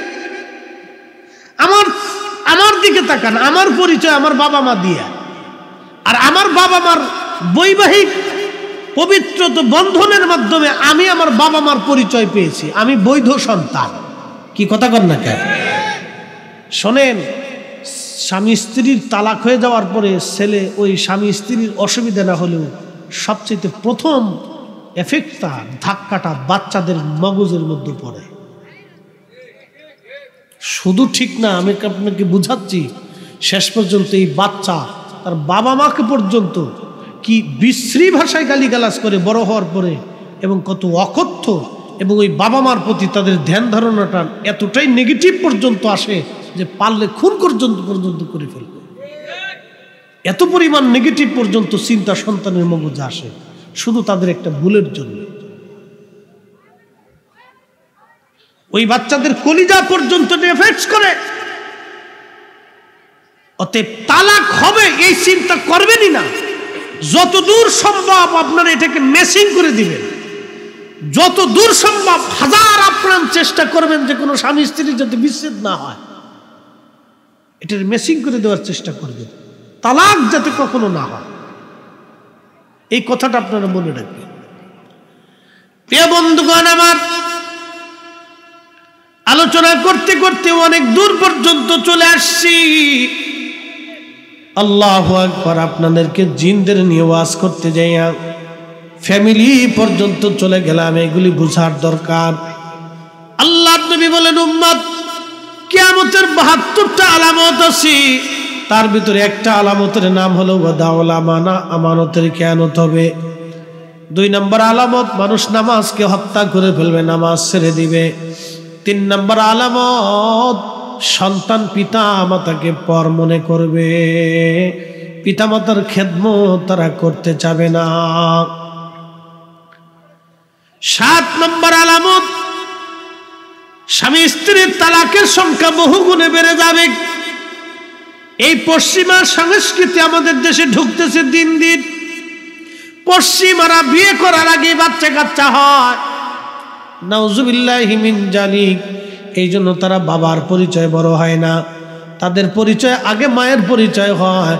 আমার দিকে তাকান, আমার পরিচয় আমার বাবা মা দিয়ে, আর আমার বাবা মার বৈবাহিক পবিত্র বন্ধনের মাধ্যমে আমি আমার বাবা মার পরিচয় পেয়েছি, আমি বৈধ সন্তান। কি কথা কন না কেন? শোনেন, স্বামী স্ত্রীর তালাক হয়ে যাওয়ার পরে ছেলে ওই স্বামী স্ত্রীর অসুবিধা না হলেও সবচেয়ে প্রথম এফেক্টটা, ধাক্কাটা বাচ্চাদের মগজের মধ্যে পড়ে। শুধু ঠিক না, আমি আপনাকে বুঝাচ্ছি, শেষ পর্যন্ত এই বাচ্চা তার বাবা মাকে পর্যন্ত কি বিশ্রী ভাষায় গালিগালাজ করে বড় হওয়ার পরে, এবং কত অকথ্য, এবং ওই বাবা মার প্রতি তাদের ধ্যান ধারণাটা এতটাই নেগেটিভ পর্যন্ত আসে যে পারলে খুন পর্যন্ত করে ফেলবে। এত পরিমাণ নেগেটিভ পর্যন্ত চিন্তা সন্তানের মগজে আসে শুধু তাদের একটা ভুলের জন্য। ওই বাচ্চাদের কলিজা পর্যন্ত এফেক্ট করে। অতএব তালাক হবে এই চিন্তা করবেনই না। যতদূর সম্ভব আপনারা এটাকে মেসিং করে দিবেন, যতদূর সম্ভব হাজার আপ্রাণ চেষ্টা করবেন যে কোনো স্বামী স্ত্রীর যাতে বিচ্ছেদ না হয়। এটার মেসিং করে দেওয়ার চেষ্টা করবেন, তালাক যাতে কখনো না হয়। এই কথাটা আপনারা মনে রাখবেন। প্রিয় বন্ধুগণ আমার, আলোচনা করতে করতে অনেক দূর পর্যন্ত চলে আসছি। আল্লাহু আকবার। আপনাদেরকে জিনদের নিয়ে ওয়াজ করতে যাইয়া ফ্যামিলি পর্যন্ত চলে গেলাম, এগুলি বুঝার দরকার। আল্লাহর নবী বলেন, উম্মত কিয়ামতের ৭২টা আলামত আছে, তার ভিতরে একটা আলামতের নাম হলো ওয়াদাউল আমানা, আমানতের খেয়ানত হবে। ২ নম্বর আলামত, মানুষ নামাজকে হত্যা করে ফেলবে, নামাজ ছেড়ে দিবে। ৩ নম্বর আলামত, সন্তান পিতা মাতাকে পর মনে করবে, পিতামাতার খেদমত তারা করতে চাবে না। ৭ নম্বর আলামত, স্বামী স্ত্রীর তালাকের সংখ্যা বহুগুণে বেড়ে যাবে। এই পশ্চিমা সংস্কৃতি আমাদের দেশে ঢুকতেছে দিন দিন। পশ্চিমারা বিয়ে করার আগে বাচ্চা কাচ্চা হয়, নাউজুবিল্লাহি মিন জালিক। এই জন্য তারা বাবার পরিচয় বড় হয় না, তাদের পরিচয় আগে মায়ের পরিচয় হয়।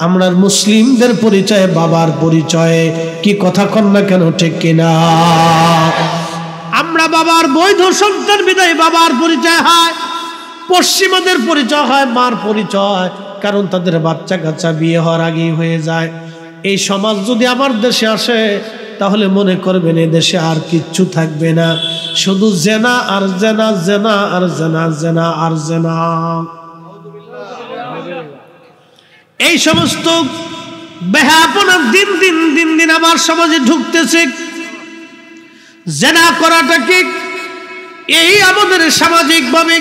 আমরা মুসলিমদের পরিচয় বাবার পরিচয়। কি কথা কন না কেন, ঠিক কিনা? আমরা বাবার বৈধ সন্তান বিদায় বাবার পরিচয় হয়, পশ্চিমাদের পরিচয় হয় মার পরিচয়, কারণ তাদের বাচ্চা কাচ্চা বিয়ে হওয়ার আগেই হয়ে যায়। এই সমাজ যদি আমার দেশে আসে তাহলে মনে করবেন এ দেশে আর কিচ্ছু থাকবে না, শুধু জেনা আর জেনা, জেনা আর জেনা, জেনা আর জেনা। এই সমস্ত বেহাপনা দিন দিন দিন দিন আমার সমাজে ঢুকতেছে। জেনা করাটা কি এই আমাদের সামাজিকভাবে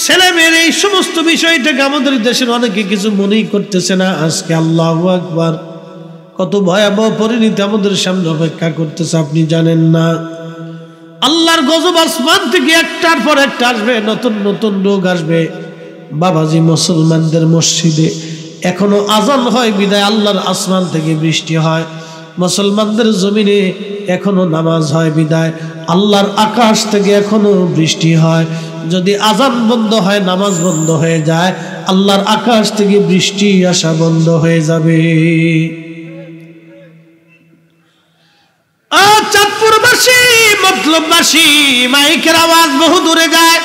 ছেলে মেয়ের এই সমস্ত বিষয়টাকে আমাদের দেশের অনেকে কিছু মনেই করতেছে না। আজকে আল্লাহু আকবার, কত ভয়াবহ পরিণতি আমাদের সামনে অপেক্ষা করতেছে আপনি জানেন না। আল্লাহর গজব আসমান থেকে একটার পর একটা আসবে, নতুন নতুন রোগ আসবে। বাবাজি, মুসলমানদের মসজিদে এখনো আজান হয় বিদায় আল্লাহর আসমান থেকে বৃষ্টি হয়, মুসলমানদের জমিনে এখনো নামাজ হয় বিদায় আল্লাহর আকাশ থেকে এখনো বৃষ্টি হয়। যদি আজান বন্ধ হয়, নামাজ বন্ধ হয়ে যায়, আল্লাহর আকাশ থেকে বৃষ্টি আসা বন্ধ হয়ে যাবে। চাঁদপুরবাসী, মতলববাসী, মাইকের আওয়াজ বহু দূরে যায়,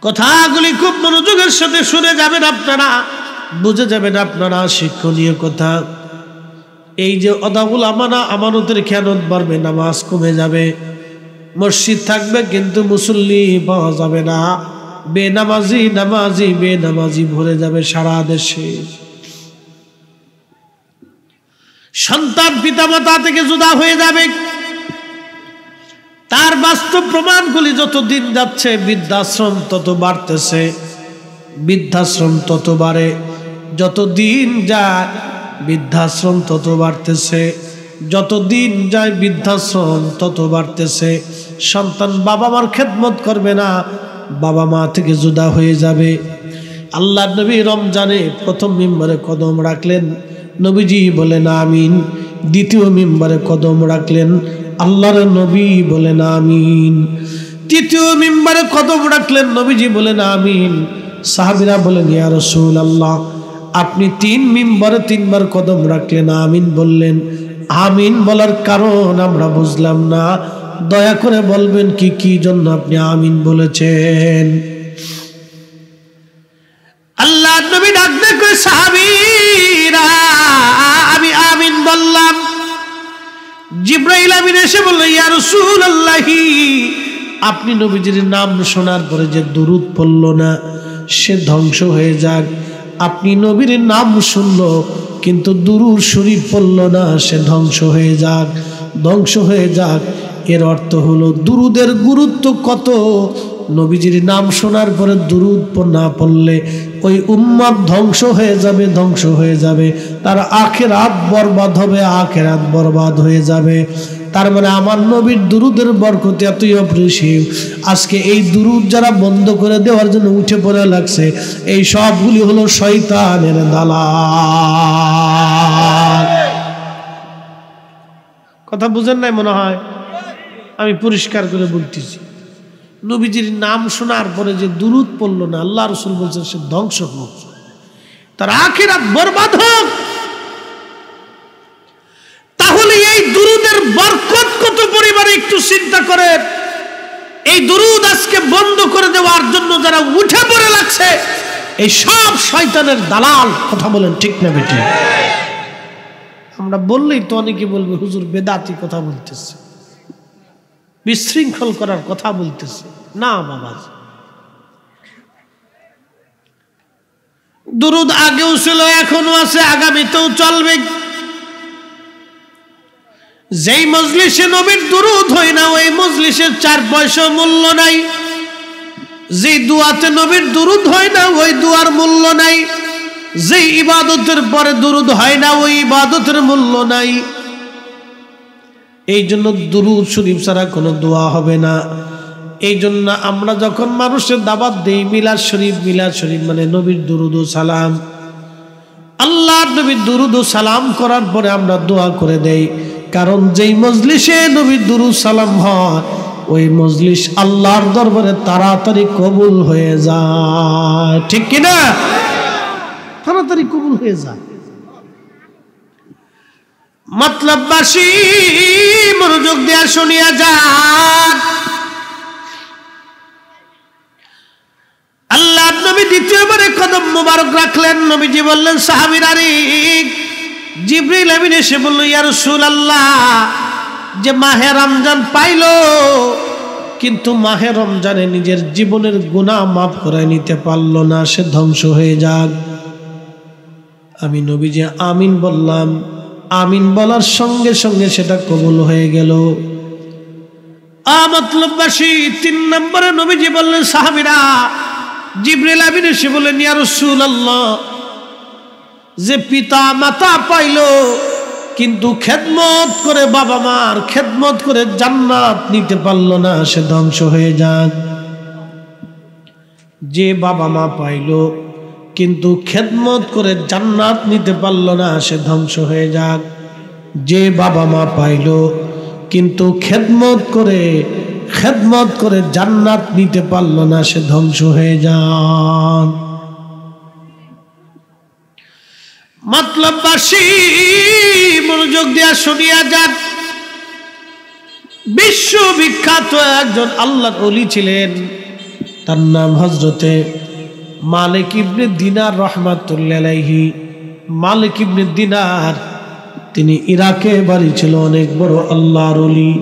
কথাগুলি খুব মনোযোগের সাথে শুনে যাবেন আপনারা, বুঝে যাবেন আপনারা শিক্ষণীয় কথা। এই যে অদাউল আমানা, আমানতের খেয়ানত বাড়বে, নামাজ কমে যাবে, মসজিদ থাকবে কিন্তু মুসল্লি পাওয়া যাবে না, বেনামাজি নামাজি বেনামাজি ভরে যাবে সারা দেশে। সন্তান পিতামাতা থেকে জুদা হয়ে যাবে। তার বাস্তব প্রমাণগুলি যত দিন যাচ্ছে, বৃদ্ধাশ্রম তত বাড়তেছে, বৃদ্ধাশ্রম তত বাড়ে, যত দিন যায় বৃদ্ধাশ্রম তত বাড়তেছে, যত দিন যায় বৃদ্ধাশ্রম তত বাড়তেছে। সন্তান বাবা মার খেদমত করবে না, বাবা মা থেকে জুদা হয়ে যাবে। আল্লাহ নবী রমজানে প্রথম মিম্বরে কদম রাখলেন, নবীজি বলেন আমিন। দ্বিতীয় মিম্বরে কদম রাখলেন, আল্লাহর নবী বলেন আমিন। তৃতীয় মিম্বরে কদম রাখলেন, নবীজি বলেন আমিন। সাহাবীরা বলেন ইয়া রাসূলুল্লাহ, আপনি ৩ মিম্বরে ৩ বার কদম রাখলেন, আমিন বললেন। আমিন বলার কারণ আমরা বুঝলাম না, দয়া করে বলবেন কি জন্য আপনি আমিন বলেছেন? আল্লাহ নবী ডাক দিয়ে সাহাবীরা, আমি আমিন বললাম। জিবরাইল আমিন এসে বলল ইয়া রাসূলুল্লাহ, আপনি নবীজির নাম শোনার পরে যে দুরূদ পড়ল না সে ধ্বংস হয়ে যাক। আপনি নবীর নাম শুনলো কিন্তু দুরূদ শরীফ পড়ল না, সে ধ্বংস হয়ে যাক, ধ্বংস হয়ে যাক। এর অর্থ হলো দুরূদের গুরুত্ব কত। নবীজির নাম শোনার পরে দুরূদ না পড়লে ওই উম্মত ধ্বংস হয়ে যাবে, ধ্বংস হয়ে যাবে, তার আখিরাত বরবাদ হবে, আখিরাত বরবাদ হয়ে যাবে। তার মানে আমার নবীর দুরূদের বরকত এতই অপরিসীম। আজকে এই দুরূদ যারা বন্ধ করে দেওয়ার জন্য উঠে পড়ে লাগছে, এই সবগুলি হলো শয়তানের দালাল। কথা বুঝেন নাই মনে হয়, আমি পরিষ্কার করে বলতেছি। নবীজির নাম শোনার পরে যে দুরূদ পড়ল না, আল্লাহ রাসূল বলছেন সে ধ্বংস হোক, তার আখিরাত বরবাদ হোক। তাহলে এই দুরূদের বরকত কত পরিমাণে একটু চিন্তা করেন। এই দুরূদ আজকে বন্ধ করে দেওয়ার জন্য যারা উঠে পড়ে লাগছে, এই সব শয়তানের দালাল। কথা বলেন ঠিক না বেটি? আমরা বললেই তো অনেকে বলবে হুজুর বেদাতি কথা বলতেছে, বিশৃঙ্খল করার কথা বলতেছে। না বাবা, দুরূদ আগেও ছিল, এখনো আছে, আগামীতেও চলবে। যেই মজলিসে নবীর দুরূদ হয় না, ওই মজলিসের 4 পয়সা মূল্য নাই। যে দুয়াতে নবীর দুরূদ হয় না, ওই দুয়ার মূল্য নাই। যে ইবাদতের পরে দুরূদ হয় না, ওই ইবাদতের মূল্য নাই। এই জন্য দুরূদ শরীফ ছাড়া কোনো দোয়া হবে না। এই জন্য আমরা যখন মানুষের দাওয়াত দেই, মিলাদ শরীফ মানে নবীর দুরূদ ও সালাম, আল্লাহর নবীর দুরূদ ও সালাম করার পরে আমরা দোয়া করে দেই। কারণ যেই মজলিসে নবীর দুরূদ সালাম হয়, ওই মজলিস আল্লাহর দরবারে তাড়াতাড়ি কবুল হয়ে যায়। ঠিক কিনা? তাড়াতাড়ি কবুল হয়ে যায়। মতলববাসী মনোযোগ দিয়ে শুনিয়া যান। আল্লাহর নবী দ্বিতীয়বারে কদম মোবারক রাখলেন। নবীজি বললেন, সাহাবীরা রে, জিবরিল আমিন এসে বলল, ইয়া রাসূলুল্লাহ, যে মাহে রমজান পাইলো, কিন্তু মাহে রমজানে নিজের জীবনের গুনাহ মাফ করে নিতে পারলো না, সে ধ্বংস হয়ে যাক। আমি নবীজি আমিন বললাম। আমিন বলার সঙ্গে সঙ্গে সেটা কবুল হয়ে গেল। মতলববাসী 3 নম্বরে নবীজি বললেন, সাহাবীরা, জিবরিল আমিন এসে বললেন, ইয়া রাসূলুল্লাহ, যে পিতা মাতা পাইলো কিন্তু খেদমত করে, বাবা মার খেদমত করে জান্নাত নিতে পারলো না, সে ধ্বংস হয়ে যাক। যে বাবা মা পাইলো কিন্তু খেদমত করে জান্নাত নিতে পারলো না, সে ধ্বংস হয়ে যাক। যে বাবা মা পাইলো কিন্তু খেদমত করে জান্নাত নিতে পারলো না, সে ধ্বংস হয়ে যাক। মতলববাসী মনোযোগ দিয়া শুনিয়া যান। বিশ্ববিখ্যাত একজন আল্লাহর ওলি ছিলেন, তার নাম হযরতে মালিক ইবনে দিনার রাহমাতুল্লাহি আলাইহি। মালিক ইবনে দিনার, তিনি ইরাকে বাড়ি ছিল, অনেক বড় আল্লাহর ওলি।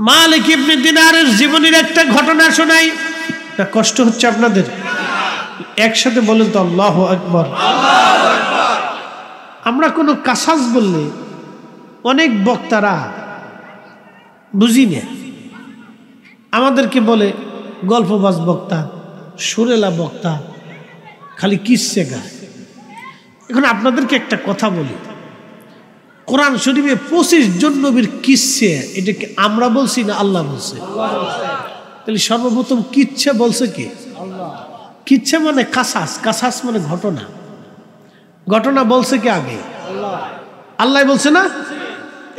মালিক ইবনে দিনারের জীবনের একটা ঘটনা শোনাই। তা কষ্ট হচ্ছে আপনাদের? একসাথে বলেন তো আল্লাহু আকবার। আমরা কোনো কাসাস বললে অনেক বক্তারা বুঝি না, আমাদেরকে বলে গল্পবাজ বক্তা, সুরেলা বক্তা, খালি কিসসে গায়। এখন আপনাদেরকে একটা কথা বলি, কোরআন শরীফে 25 জন নবীর কিসসে, এটা কি আমরা বলছি না আল্লাহ বলছে? তাহলে সর্বপ্রথম কিচ্ছা বলছে কি? কিচ্ছা মানে কাসাস, কাসাস মানে ঘটনা। ঘটনা বলছে কি আগে? আল্লাহ বলছে না?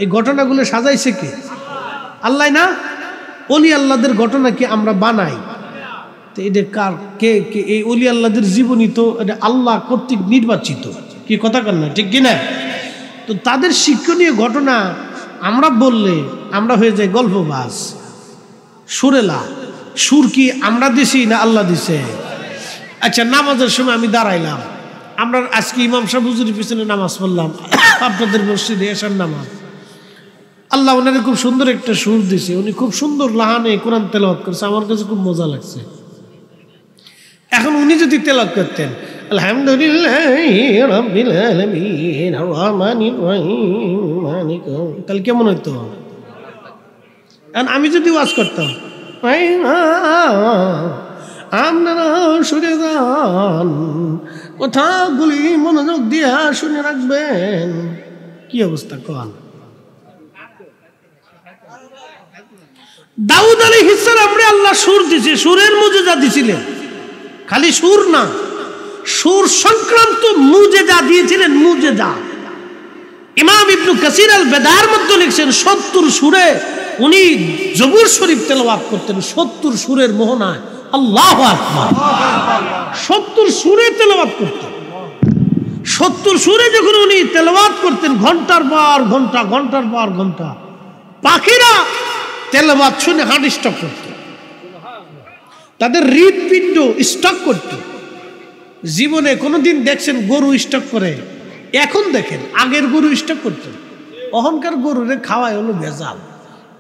এই ঘটনাগুলো সাজাইছে কি? আল্লাহ না? ওলি আল্লাহদের ঘটনা কি আমরা বানাই? তো এটা কার, কে কে? এই ওলি আল্লাহদের জীবনী তো এটা আল্লাহ কর্তৃক নির্বাচিত। কি কথা কন না? ঠিক কিনা? তো তাদের শিক্ষণীয় ঘটনা আমরা বললে আমরা হয়ে যাই গল্পবাজ, সুরেলা। সুর কি আমরা দিছি না আল্লাহ দিছে? আচ্ছা, নামাজের সময় আমি দাঁড়াইলাম, আমরা আজকে ইমাম সাহেব হুজুরের পিছনে নামাজ পড়লাম, আপনাদের মসজিদে এশার নামাজ। আল্লাহ ওনাকে খুব সুন্দর একটা সুর দিছে, উনি খুব সুন্দর লাহানে কোরআন তেলাওয়াত করছে, আমার কাছে খুব মজা লাগছে। এখন উনি যদি তেলাওয়াত করতেন, আলহামদুলিল্লাহি রাব্বিল আলামিন আর রহমানির রহিম মালিক, তাহলে কেমন হইতো? এখন আমি যদি ওয়াজ করতাম, আপনারা শুনে যান, কথাগুলি মনোযোগ দিয়া শুনে রাখবেন, কি অবস্থা কন? দাউদ আলাইহিস সালামরে আল্লাহ সুর দিছে, সুরের মুজিজা দিছিলেন। খালি সুর না, সুর সংক্রান্ত মুজিজা দিয়েছিলেন, মুজিজা। ইমাম ইবনে কাসির আল বেদার মধ্যে লিখছেন 70 সুরে উনি জবুর শরীফ তেলাওয়াত করতেন 70 সুরের মোহনায়। আল্লাহু আকবার, 70 সুরে তেলাওয়াত করতেন। 70 সুরে যখন উনি তেলাওয়াত করতেন, ঘন্টার পর ঘন্টা, ঘন্টার পর ঘন্টা, পাখিরা তেলাওয়াত শুনে হার্ট স্ট্রোক করত, তাদের হৃদপিণ্ড স্ট্রোক করত। জীবনে কোনোদিন দেখছেন গরু স্ট্রোক করে? এখন দেখেন, আগের গরু স্ট্রোক করত। অহংকার গরুরে খাওয়ায় হলো ভেজাল,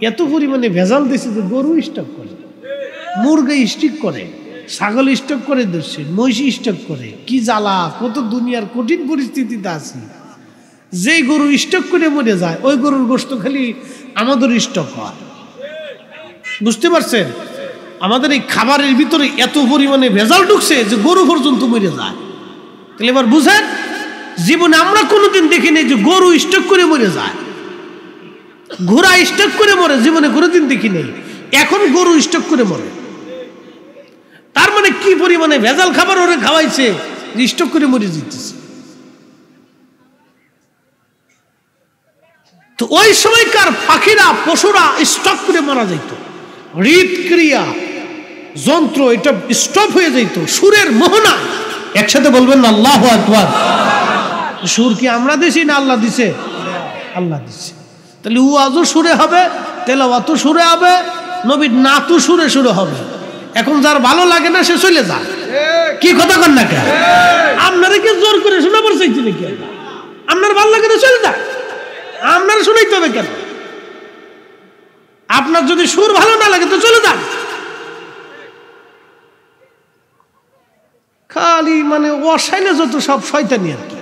এত পরিমাণে ভেজাল দিয়েছে যে গরু স্ট্রোক করে, মুরগি স্ট্রোক করে, ছাগল স্ট্রোক করে দিচ্ছে, মহিষী স্ট্রোক করে। কি জ্বালা, কত দুনিয়ার কঠিন পরিস্থিতিতে আছি। যেই গরু স্ট্রোক করে মরে যায়, ওই গরুর গোশত খালি আমাদের স্ট্রোক হয়। বুঝতে পারছেন? আমাদের এই খাবারের ভিতরে এত পরিমাণে ভেজাল ঢুকছে যে গরু পর্যন্ত মরে যায়। তাহলে এবার বুঝেন, জীবনে আমরা কোনোদিন দেখিনি যে গরু স্ট্রোক করে মরে যায়, ঘোড়া স্ট্রোক করে মরে, জীবনে কোনোদিন দেখিনি। এখন গরু স্ট্রোক করে মরে। তার মানে কি পরিমাণে ভেজাল খাবার ওরে খাওয়াইছে, স্ট্রোক করে মরে যেতেছে। তো ওই সময়কার পাখিরা, পশুরা স্ট্রোক করে মারা যাইত, হৃদক্রিয়া যন্ত্র এটা স্টপ হয়ে যাইত সুরের মোহনা। একসাথে বলবেন না আল্লাহু আকবার। সুর কি আমরা দিছি না আল্লাহ দিছে? আল্লাহ দিছে। তাহলে ওয়াজও সুরে হবে, তেলাওয়াতও সুরে হবে, নবীর নাতও সুরে সুরে হবে। এখন যার ভালো লাগে না সে চলে যায়। কি কথা কন না কেন? আপনারা কি জোর করে শোনা পড়ছেন নাকি? আপনার ভালো লাগে না চলে যায়, আপনারা শুনাইতে হবে কেন? আপনার যদি সুর ভালো না লাগে তো চলে যান। খালি মানে অসাইলে যত সব শয়তানি আর কি।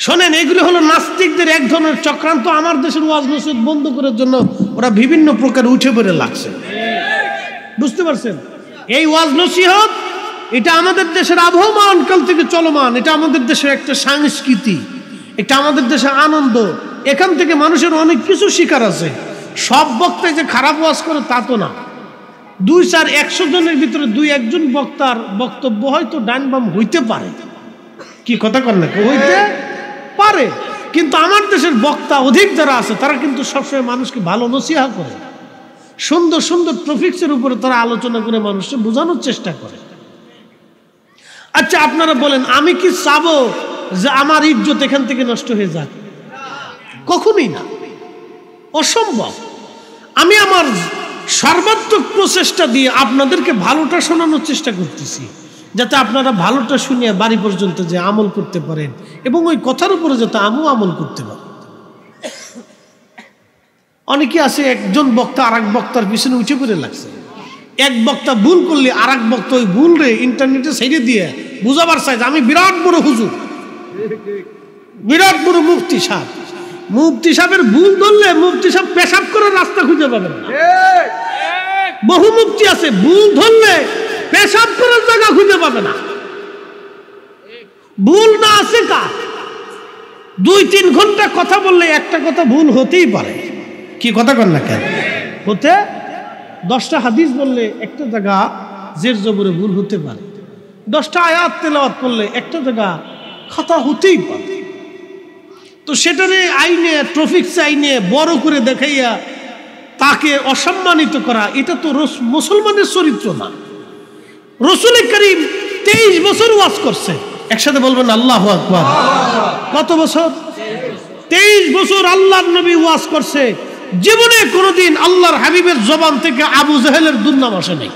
শোনেন, এগুলো হলো নাস্তিকদের এক ধরনের চক্রান্ত। আমার দেশের ওয়াজ নসিহত বন্ধ করার জন্য ওরা বিভিন্ন প্রকার উঠে পড়ে লাগছে। বুঝতে পারছেন? এই ওয়াজ নসিহত এটা আমাদের দেশের আবহমান কাল থেকে চলমান। এটা আমাদের দেশের একটা সংস্কৃতি, এটা আমাদের দেশের আনন্দ। এখান থেকে মানুষের অনেক কিছু শিকার আছে। সব বক্তায় যে খারাপ ওয়াজ করে তা তো না। 2-4-100 জনের ভিতরে 2-1 বক্তার বক্তব্য হয়তো ডান বাম হইতে পারে। কি কথা কন না? হইতে পারে। কিন্তু আমার দেশের বক্তা অধিক যারা আছে তারা কিন্তু সবসময় মানুষকে ভালো নসিহত করে, সুন্দর সুন্দর টপিকসের উপরে তারা আলোচনা করে মানুষকে বোঝানোর চেষ্টা করে। আচ্ছা আপনারা বলেন, আমি কি চাবো যে আমার ইজ্জত এখান থেকে নষ্ট হয়ে যাক? কখনোই না, অসম্ভব। আমি আমার সর্বাত্মক প্রচেষ্টা দিয়ে আপনাদেরকে ভালোটা শোনানোর চেষ্টা করতেছি, যাতে আপনারা ভালোটা শুনিয়ে বাড়ি পর্যন্ত যে আমল করতে পারেন এবং ওই কথার উপরে যাতে আমিও আমল করতে পারি। অনেকে আছে একজন বক্তা আর এক বক্তার পিছনে উঠে পড়ে লাগছে। এক বক্তা ভুল করলে আর এক বক্তা ওই ভুল রে ইন্টারনেটে ছেড়ে দিয়ে বুঝাবার চাই যে আমি বিরাট বড় হুজুর, বিরাট বড় মুফতি সাহেব। মুফতি সাহেবের ভুল ধরলে মুফতি সাহেব পেশাব করার রাস্তা খুঁজে পাবেন না। বহু মুফতি আছে ভুল ধরলে পেশাব করার জায়গা খুঁজে পাবে না। ভুল না আছে কার? 2-3 ঘন্টা কথা বললে একটা কথা ভুল হতেই পারে। কি কথা কন না কেন? হতে 10টা হাদিস বললে একটা জায়গা জের জবরে ভুল হতে পারে। 10টা আয়াত তেলাওয়াত করলে একটা জায়গা খাতা হতেই পারে। তো সেটারে আইনে, ট্রাফিক আইনে বড় করে দেখাইয়া তাকে অসম্মানিত করা, এটা তো মুসলমানের চরিত্র না। রাসূল করিম 23 বছর ওয়াজ করছে। একসাথে বলবেন আল্লাহু আকবার। কত বছর? 23 বছর আল্লাহর নবী ওয়াজ করছে। জীবনে কোনোদিন আল্লাহর হাবিবের জবান থেকে আবু জাহেলের দুর্নাম আসে নাই।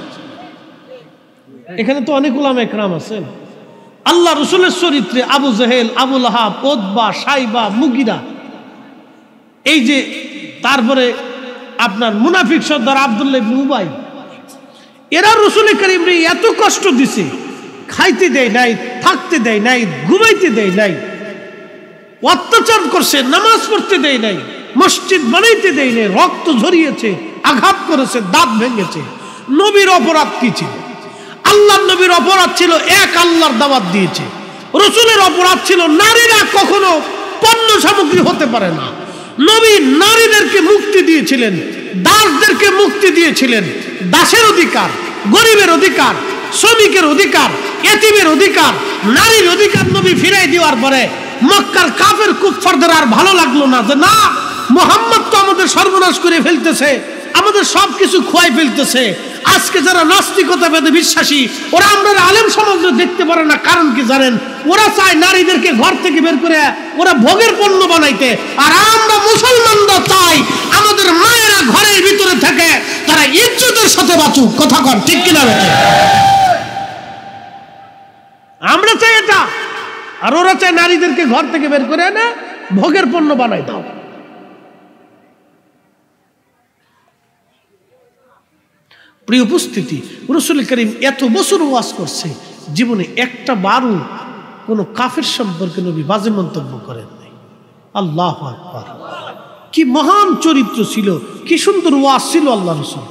এখানে তো অনেক উলামা ইকরাম আছেন। আল্লাহ রসুলের চরিত্রে আবু জাহেল, আবু লাহাব, উতবা, শাইবা, মুগিরা, এই যে তারপরে আপনার মুনাফিক সর্দার আব্দুল্লাহ ইবনে উবাই, এরা রাসূল করিমকে এত কষ্ট দিছে, খাইতে দেয় নাই, থাকতে দেয় নাই, ঘুমাইতে দেয় নাই, অত্যাচার করছে, নামাজ পড়তে দেয় নাই, মসজিদ বানাইতে দেয় নাই, রক্ত ঝরিয়েছে, আঘাত করেছে, দাঁত ভেঙেছে। নবীর অপরাধ কি ছিল? আল্লাহর নবীর অপরাধ ছিল এক আল্লাহর দাওয়াত দিয়েছে। রাসূলের অপরাধ ছিল নারীরা কখনো পণ্য সামগ্রী হতে পারে না। নবী নারীদেরকে মুক্তি দিয়েছিলেন, দাসদেরকে মুক্তি দিয়েছিলেন। দাসের অধিকার, গরিবের অধিকার, শ্রমিকের অধিকার, এতিমের অধিকার, নারীর অধিকার নবী ফিরাই দেওয়ার পরে মক্কার কাফের কুফফারদের আর ভালো লাগলো না যে না, মুহাম্মদ তো আমাদের সর্বনাশ করে ফেলতেছে, আমাদের সবকিছু খোয়াই ফেলতেছে। আজকে যারা নাস্তিকতাবাদে বিশ্বাসী, ওরা আমরা আলেম সমাজ দেখতে পারে না। কারণ কি জানেন? ওরা চায় নারীদেরকে ঘর থেকে বের করে ওরা ভোগের পণ্য বানাইতে, আর আমরা মুসলমানরা চাই আমাদের মায়েরা ঘরের ভিতরে থাকে, তারা ইজ্জতের সাথে বাঁচুক। কথা কন ঠিক কিনা বেটে? আমরা চাই এটা, আর ওরা চায় নারীদেরকে ঘর থেকে বের করে না ভোগের পণ্য বানাই দাও। প্রিয় উপস্থিতি, রাসূল করিম এত বছর ওয়াজ করছে, জীবনে একটা বারও কোনো কাফের সম্পর্কে নবী বাজে মন্তব্য করেন নাই। আল্লাহু আকবার! কি মহান চরিত্র ছিল, কি সুন্দর ওয়াজ ছিল আল্লাহ রাসূল।